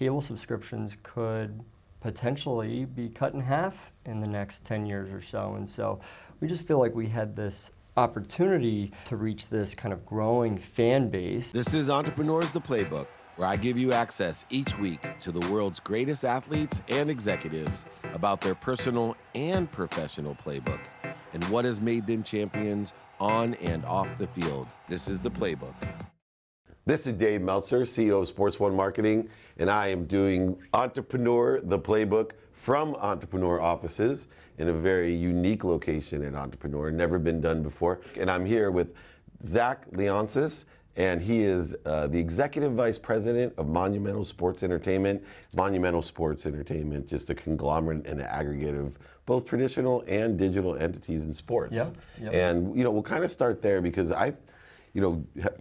cable subscriptions could potentially be cut in half in the next 10 years or so. And so we just feel like we had this opportunity to reach this kind of growing fan base. This is Entrepreneurs the Playbook, where I give you access each week to the world's greatest athletes and executives about their personal and professional playbook and what has made them champions on and off the field. This is the Playbook. This is Dave Meltzer, CEO of Sports One Marketing, and I am doing Entrepreneur the Playbook from Entrepreneur offices in a very unique location at Entrepreneur, never been done before. And I'm here with Zach Leonsis, and he is the Executive Vice President of Monumental Sports Entertainment. Monumental Sports Entertainment, just a conglomerate and an aggregate of both traditional and digital entities in sports. Yep. And we'll kind of start there because I've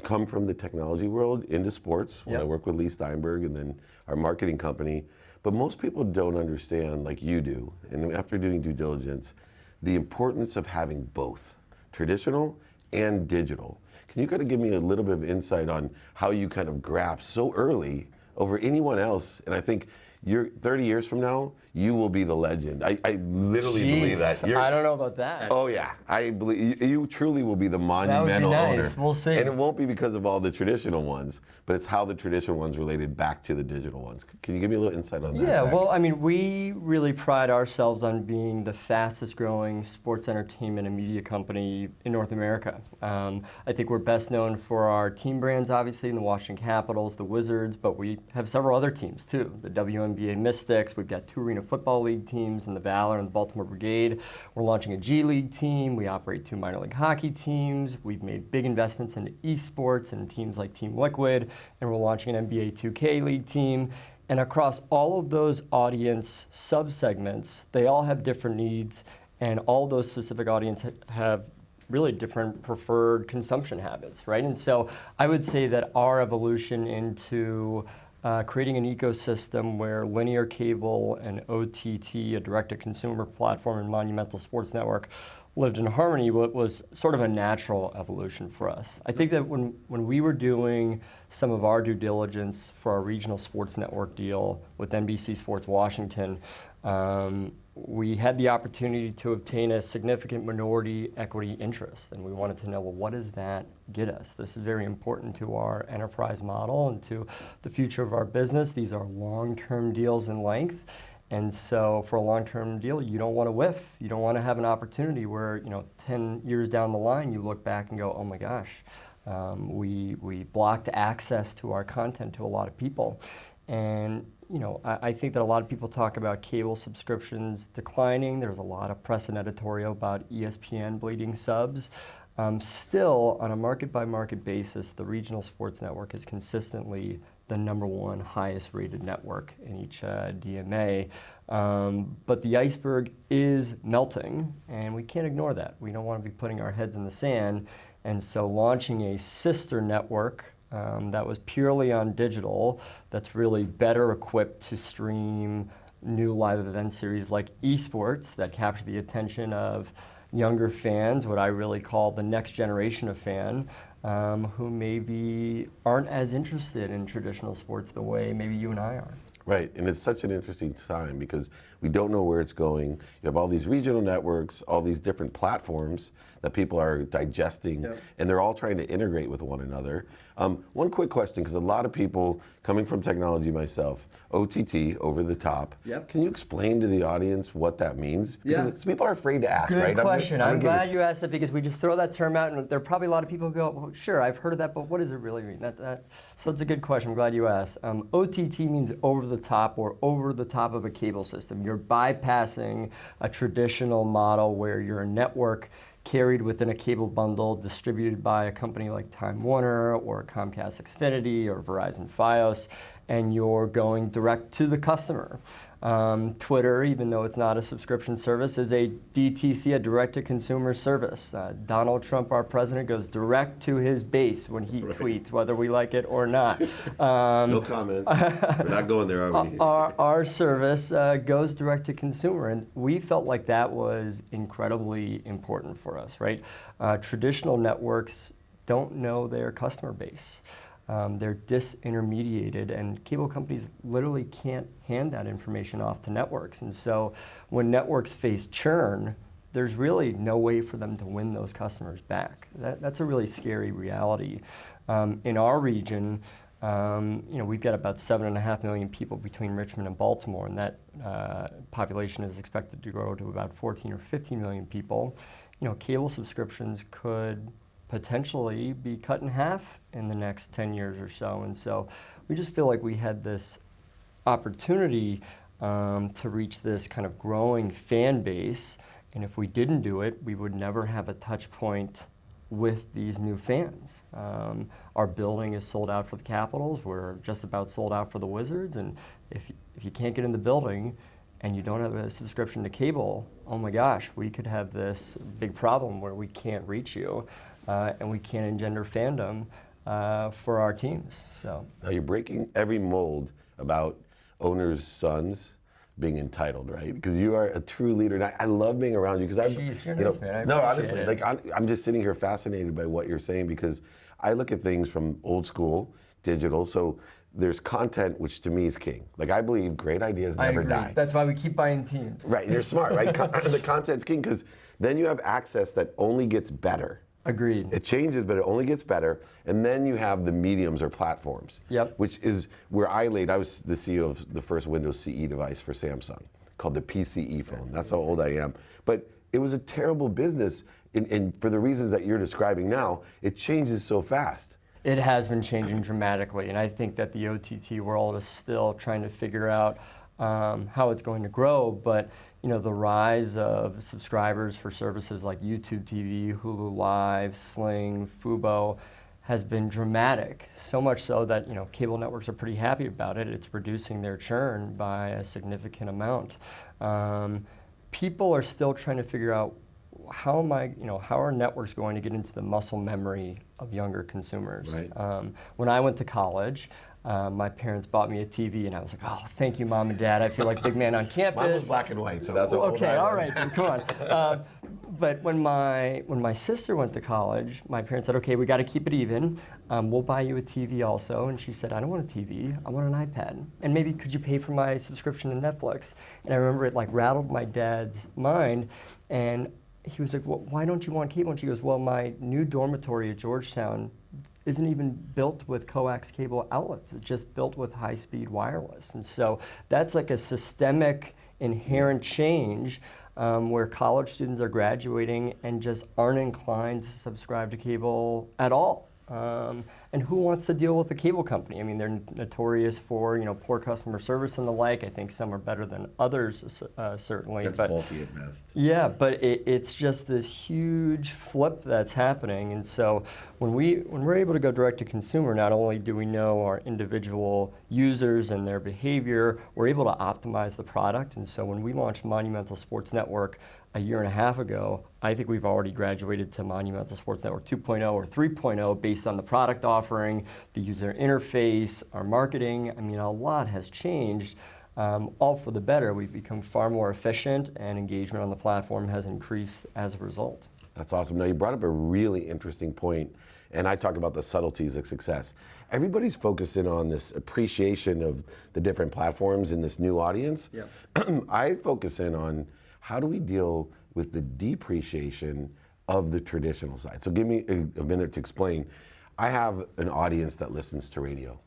come from the technology world into sports when I work with Leigh Steinberg and then our marketing company. But most people don't understand, like you do, and after doing due diligence, the importance of having both traditional and digital. Can you kind of give me a little bit of insight on how you kind of grasp so early over anyone else? And I think you're 30 years from now, you will be the legend. I literally believe that. I don't know about that. Oh yeah, I believe you truly will be the monumental that would be nice. owner. We'll see. And it won't be because of all the traditional ones, but it's how the traditional ones related back to the digital ones. Can you give me a little insight on that? Yeah, Zach? well, I mean, we really pride ourselves on being the fastest growing sports entertainment and media company in North America. I think we're best known for our team brands, obviously, in the Washington Capitals, the Wizards, but we have several other teams too. The WNBA Mystics, we've got two Arena Football League teams in the Valor and the Baltimore Brigade. We're launching a G League team. We operate two minor league hockey teams. We've made big investments into eSports and teams like Team Liquid, and we're launching an NBA 2K League team. And across all of those audience subsegments, they all have different needs, and all those specific audiences have really different preferred consumption habits, right? And so I would say that our evolution into creating an ecosystem where linear cable and OTT, a direct-to-consumer platform and Monumental Sports Network, lived in harmony was sort of a natural evolution for us. I think that when we were doing some of our due diligence for our regional sports network deal with NBC Sports Washington, we had the opportunity to obtain a significant minority equity interest, and we wanted to know, well, what does that get us? This is very important to our enterprise model and to the future of our business. These are long-term deals in length, and so for a long-term deal, you don't want to whiff. You don't want to have an opportunity where 10 years down the line, you look back and go, oh my gosh, we blocked access to our content to a lot of people. And I think that a lot of people talk about cable subscriptions declining. There's a lot of press and editorial about ESPN bleeding subs. Still, on a market-by-market basis, the regional sports network is consistently the #1 highest rated network in each DMA. But the iceberg is melting, and we can't ignore that. We don't want to be putting our heads in the sand. And so launching a sister network that was purely on digital, that's really better equipped to stream new live event series like eSports that capture the attention of younger fans, what I really call the next generation of fan, who maybe aren't as interested in traditional sports the way maybe you and I are. Right, and it's such an interesting time because we don't know where it's going. You have all these regional networks, all these different platforms that people are digesting, and they're all trying to integrate with one another. One quick question, because a lot of people, coming from technology myself, OTT, over the top. Can you explain to the audience what that means? Because people are afraid to ask, right? Good question. I'm glad you asked that because we just throw that term out, and there are probably a lot of people who go, well, sure, I've heard of that, but what does it really mean? So it's a good question. I'm glad you asked. OTT means over the top or over the top of a cable system. You're bypassing a traditional model where you're a network carried within a cable bundle distributed by a company like Time Warner or Comcast Xfinity or Verizon Fios, and you're going direct to the customer. Twitter, even though it's not a subscription service, is a DTC, a direct-to-consumer service. Donald Trump, our president, goes direct to his base when he tweets, whether we like it or not. No comment. We're not going there, are we? Our service goes direct-to-consumer, and we felt like that was incredibly important for us, right? Traditional networks don't know their customer base. they're disintermediated, and cable companies literally can't hand that information off to networks. And so when networks face churn, there's really no way for them to win those customers back. That's a really scary reality. In our region, we've got about 7.5 million people between Richmond and Baltimore, and that population is expected to grow to about 14 or 15 million people. Cable subscriptions could potentially be cut in half in the next 10 years or so. And so we just feel like we had this opportunity to reach this kind of growing fan base. And if we didn't do it, we would never have a touch point with these new fans. Our building is sold out for the Capitals. We're just about sold out for the Wizards. And if you can't get in the building and you don't have a subscription to cable, oh my gosh, we could have this big problem where we can't reach you and we can't engender fandom for our teams. So now you're breaking every mold about owners' sons being entitled, right? Because you are a true leader, and I love being around you. Because Jeez, you're nice, man. No, honestly, like I'm just sitting here fascinated by what you're saying, because I look at things from old school, digital. So there's content, which to me is king. Like I believe great ideas never die. That's why we keep buying teams. Right, you're smart, right? The content's king, because then you have access that only gets better. Agreed. It changes, but it only gets better. And then you have the mediums or platforms, which is where I was the CEO of the first Windows CE device for Samsung, called the PCE phone. That's how old I am. But it was a terrible business, and for the reasons that you're describing now, it changes so fast. It has been changing dramatically, and I think that the OTT world is still trying to figure out how it's going to grow. But the rise of subscribers for services like YouTube TV, Hulu Live, Sling, Fubo has been dramatic. So much so that cable networks are pretty happy about it. It's reducing their churn by a significant amount. People are still trying to figure out how are networks going to get into the muscle memory of younger consumers? Right. When I went to college, my parents bought me a TV, and I was like, oh, thank you, Mom and Dad. I feel like big man on campus. Mine was black and white, so that's okay. All right, then, come on. But when my sister went to college, my parents said, okay, we got to keep it even. We'll buy you a TV also. And she said, I don't want a TV. I want an iPad. And maybe could you pay for my subscription to Netflix? And I remember it rattled my dad's mind, and he was like, well, why don't you want cable? And she goes, well, my new dormitory at Georgetown isn't even built with coax cable outlets. It's just built with high-speed wireless. And so that's like a systemic, inherent change where college students are graduating and just aren't inclined to subscribe to cable at all. And who wants to deal with the cable company? I mean, they're notorious for poor customer service and the like. I think some are better than others, certainly. That's bulky at best. Yeah, but it's just this huge flip that's happening. And so when we're able to go direct to consumer, not only do we know our individual users and their behavior, we're able to optimize the product. And so when we launched Monumental Sports Network a year and a half ago, I think we've already graduated to Monumental Sports Network 2.0 or 3.0 based on the product offering, the user interface, our marketing. I mean, a lot has changed, all for the better. We've become far more efficient, and engagement on the platform has increased as a result. That's awesome. Now, you brought up a really interesting point, and I talk about the subtleties of success. Everybody's focusing on this appreciation of the different platforms in this new audience. Yeah. I focus in on how do we deal with the depreciation of the traditional side. So give me a minute to explain. I have an audience that listens to radio,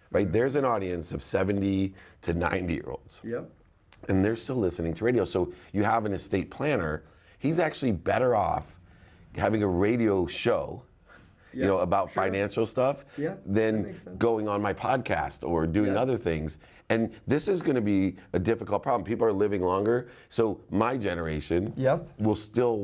right? There's an audience of 70 to 90-year-olds. Yep. And they're still listening to radio. So you have an estate planner. He's actually better off having a radio show about financial stuff than going on my podcast or doing other things. And this is going to be a difficult problem. People are living longer, so my generation will still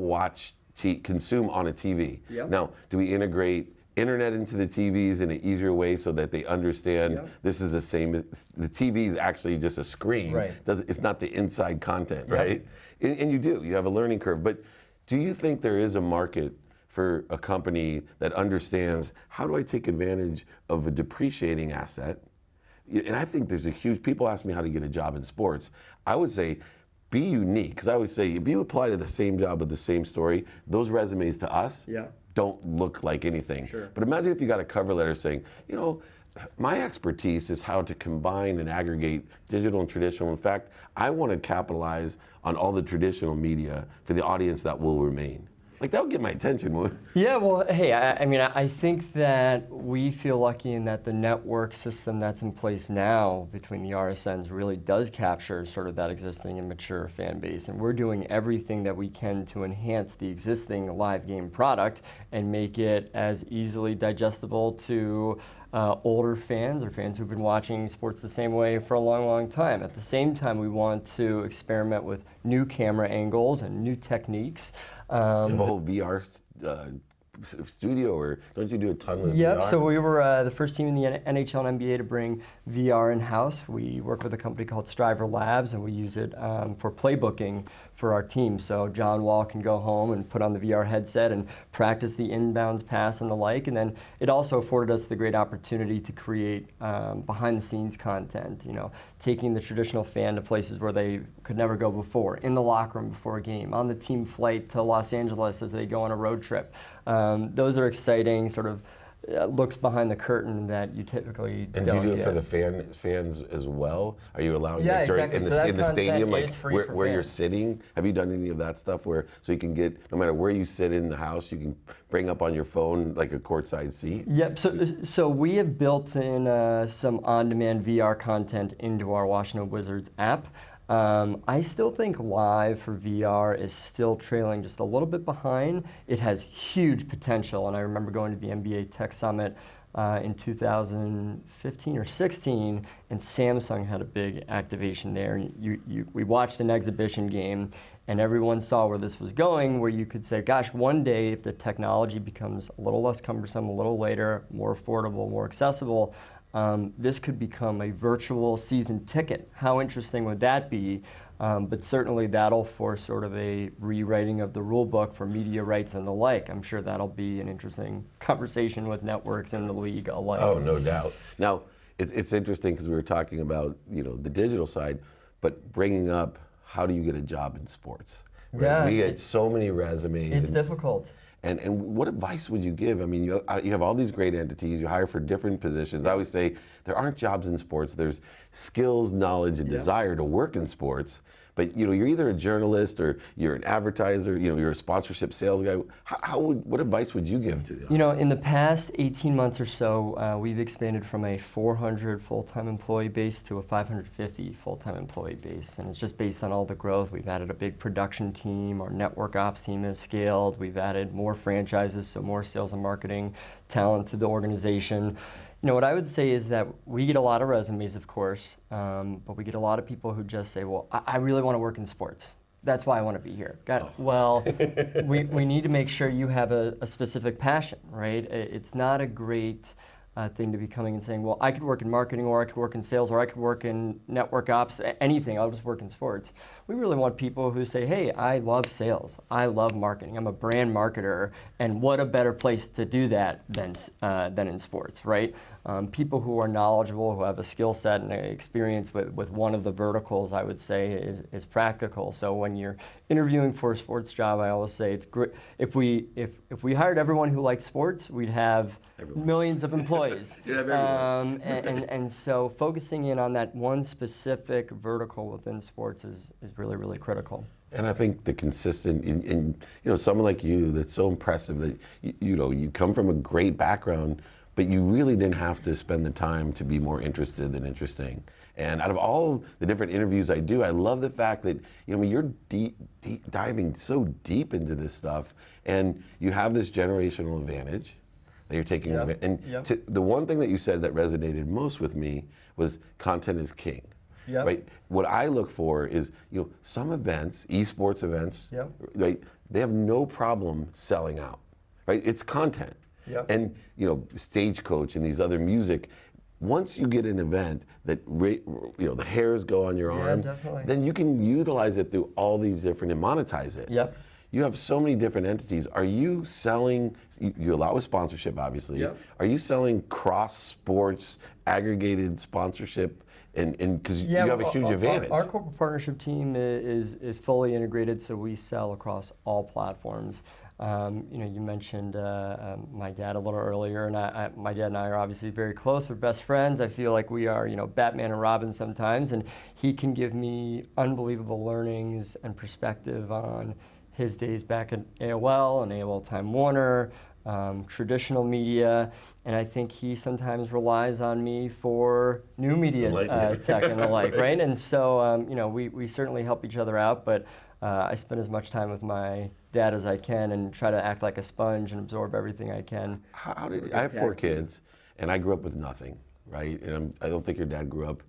consume on a TV. Now, do we integrate internet into the TVs in an easier way so that they understand this is the same? The TV is actually just a screen. Right. It's not the inside content, right? And you have a learning curve. But do you think there is a market for a company that understands how do I take advantage of a depreciating asset? And I think there's people ask me how to get a job in sports. I would say be unique, because I always say if you apply to the same job with the same story, those resumes to us don't look like anything. Sure. But imagine if you got a cover letter saying, my expertise is how to combine and aggregate digital and traditional. In fact, I want to capitalize on all the traditional media for the audience that will remain. Like, that would get my attention. Yeah, well, hey, I think that we feel lucky in that the network system that's in place now between the RSNs really does capture sort of that existing and mature fan base. And we're doing everything that we can to enhance the existing live game product and make it as easily digestible to older fans or fans who've been watching sports the same way for a long, long time. At the same time, we want to experiment with new camera angles and new techniques. You have a whole VR studio, or don't you do a ton with VR? Yep, so we were the first team in the NHL and NBA to bring VR in-house. We work with a company called Striver Labs, and we use it for playbooking for our team. So John Wall can go home and put on the VR headset and practice the inbounds pass and the like. And then it also afforded us the great opportunity to create behind-the-scenes content, taking the traditional fan to places where they could never go before, in the locker room before a game, on the team flight to Los Angeles as they go on a road trip. Those are exciting sort of looks behind the curtain that you typically don't And do you do it get. for the fans as well? Are you allowing Yeah, during, exactly. in the stadium, like free for where you're fans. sitting? Have you done any of that stuff so you can get, no matter where you sit in the house, you can bring up on your phone like a courtside seat? Yep, so we have built in some on-demand VR content into our Washington Wizards app. I still think live for VR is still trailing just a little bit behind. It has huge potential, and I remember going to the NBA Tech Summit in 2015 or 16, and Samsung had a big activation there. We watched an exhibition game, and everyone saw where this was going, where you could say, gosh, one day if the technology becomes a little less cumbersome, a little later, more affordable, more accessible, this could become a virtual season ticket. How interesting would that be? But certainly that'll force sort of a rewriting of the rule book for media rights and the like. I'm sure that'll be an interesting conversation with networks and the league alike. Oh, no doubt. Now, it's interesting because we were talking about the digital side, but bringing up how do you get a job in sports? Right? Yeah, we get so many resumes. It's difficult. And what advice would you give? I mean, you have all these great entities. You hire for different positions. I always say there aren't jobs in sports. There's skills, knowledge, and desire to work in sports. But you're either a journalist or you're an advertiser. You're a sponsorship sales guy. What advice would you give to them? In the past 18 months or so, we've expanded from a 400 full-time employee base to a 550 full-time employee base, and it's just based on all the growth. We've added a big production team. Our network ops team has scaled. We've added more franchises, so more sales and marketing talent to the organization. What I would say is that we get a lot of resumes, of course, but we get a lot of people who just say, well, I really want to work in sports. That's why I want to be here. Well, we need to make sure you have a specific passion, right? It's not a great thing to be coming and saying, well, I could work in marketing, or I could work in sales, or I could work in network ops, anything, I'll just work in sports. We really want people who say, hey, I love sales, I love marketing, I'm a brand marketer, and what a better place to do that than in sports, right? People who are knowledgeable, who have a skill set and experience with one of the verticals, I would say, is practical. So when you're interviewing for a sports job, I always say it's great. If we hired everyone who liked sports, we'd have millions of employees. And so focusing in on that one specific vertical within sports is really, really critical. And I think the consistent, and someone like you, that's so impressive that you come from a great background, but you really didn't have to spend the time to be more interested than interesting. And out of all the different interviews I do, I love the fact that you're diving so deep into this stuff, and you have this generational advantage that you're taking. And the one thing that you said that resonated most with me was content is king. Yep. Right. What I look for is, some events, eSports events, right? They have no problem selling out, right? It's content. Yep. And Stagecoach and these other music. Once you get an event that the hairs go on your arm, definitely. then you can utilize it through all these different and monetize it. Yep. You have so many different entities. Are you selling? You allow a sponsorship, obviously. Yep. Are you selling cross sports aggregated sponsorship? And because you have a huge advantage. Our corporate partnership team is fully integrated, so we sell across all platforms. You mentioned my dad a little earlier, and my dad and I are obviously very close. We're best friends. I feel like we are, Batman and Robin sometimes, and he can give me unbelievable learnings and perspective on his days back at AOL and AOL Time Warner, traditional media, and I think he sometimes relies on me for new media tech and the like, right? And so, we certainly help each other out, but I spend as much time with my dad as I can and try to act like a sponge and absorb everything I can. I have 4 kids, and I grew up with nothing, right? And I don't think your dad grew up,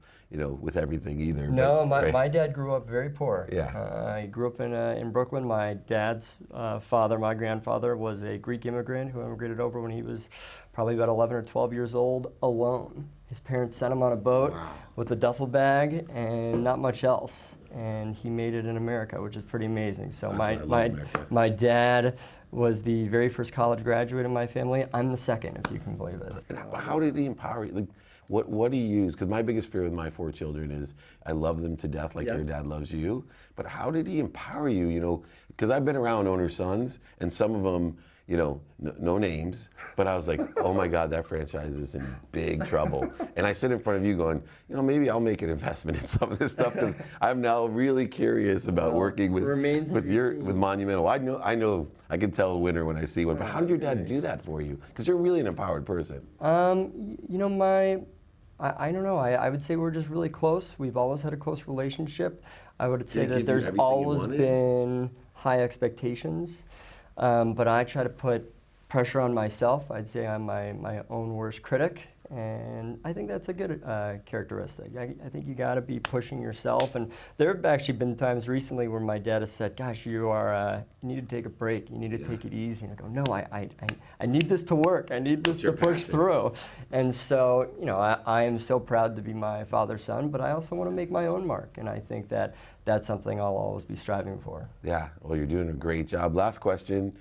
with everything either. No, but, my dad grew up very poor. Yeah. He grew up in Brooklyn. My dad's father, my grandfather, was a Greek immigrant who immigrated over when he was probably about 11 or 12 years old, alone. His parents sent him on a boat with a duffel bag and not much else. And he made it in America, which is pretty amazing. So my dad was the very first college graduate in my family. I'm the second, if you can believe it. So. How did he empower you? Like, what do you use? Because my biggest fear with my 4 children is I love them to death like your dad loves you. But how did he empower you? Because I've been around owner sons, and some of them, no names, but I was like, oh my God, that franchise is in big trouble. And I sit in front of you going, maybe I'll make an investment in some of this stuff, because I'm now really curious about working with Monumental. I know I can tell a winner when I see one, but how did your dad do that for you? Because you're really an empowered person. I don't know. I would say we're just really close. We've always had a close relationship. I would say that there's always been high expectations, but I try to put pressure on myself. I'd say I'm my own worst critic, and I think that's a good characteristic. I think you got to be pushing yourself, and there have actually been times recently where my dad has said, gosh, you need to take a break, you need to take it easy, and I go, no, I need this to work, I need this to push through. And so, I am so proud to be my father's son, but I also want to make my own mark, and I think that that's something I'll always be striving for. Yeah, well, you're doing a great job. Last question.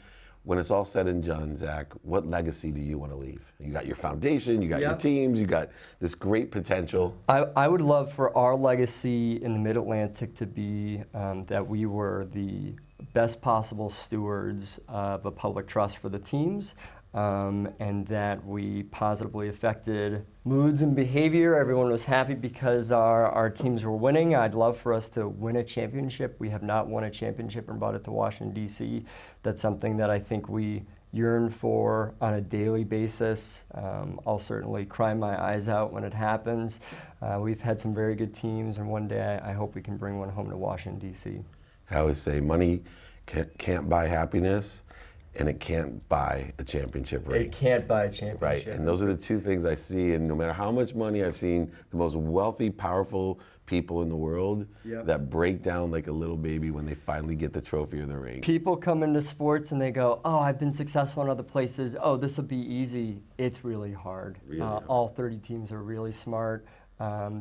When it's all said and done, Zach, what legacy do you want to leave? You got your foundation, you got your teams, you got this great potential. I would love for our legacy in the Mid-Atlantic to be that we were the best possible stewards of a public trust for the teams, and that we positively affected moods and behavior. Everyone was happy because our teams were winning. I'd love for us to win a championship. We have not won a championship and brought it to Washington, D.C. That's something that I think we yearn for on a daily basis. I'll certainly cry my eyes out when it happens. We've had some very good teams, and one day I hope we can bring one home to Washington, D.C. I always say money can't buy happiness, and it can't buy a championship ring. It can't buy a championship. Right, and those are the 2 things I see, and no matter how much money I've seen, the most wealthy, powerful people in the world that break down like a little baby when they finally get the trophy or the ring. People come into sports and they go, oh, I've been successful in other places. Oh, this will be easy. It's really hard. Really hard. All 30 teams are really smart,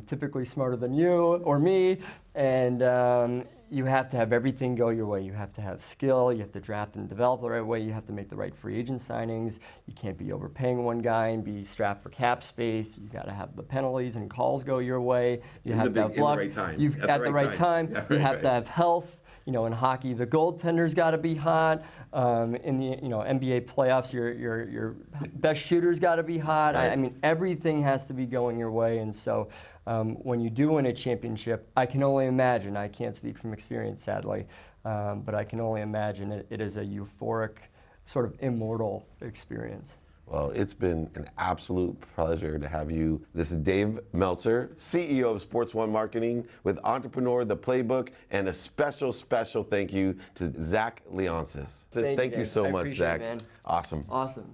typically smarter than you or me, and you have to have everything go your way. You have to have skill, you have to draft and develop the right way, you have to make the right free agent signings, you can't be overpaying one guy and be strapped for cap space, you got to have the penalties and calls go your way, you have to have luck, at the right time, you have to have health. In hockey, the goaltender's got to be hot. In the NBA playoffs, your best shooter's got to be hot. Right. I mean, everything has to be going your way. And so, when you do win a championship, I can only imagine. I can't speak from experience, sadly, but I can only imagine it is a euphoric, sort of immortal experience. Well, it's been an absolute pleasure to have you. This is Dave Meltzer, CEO of Sports One Marketing with Entrepreneur, The Playbook, and a special thank you to Zach Leonsis. Thank you so much, Zach. Man. Awesome. Awesome.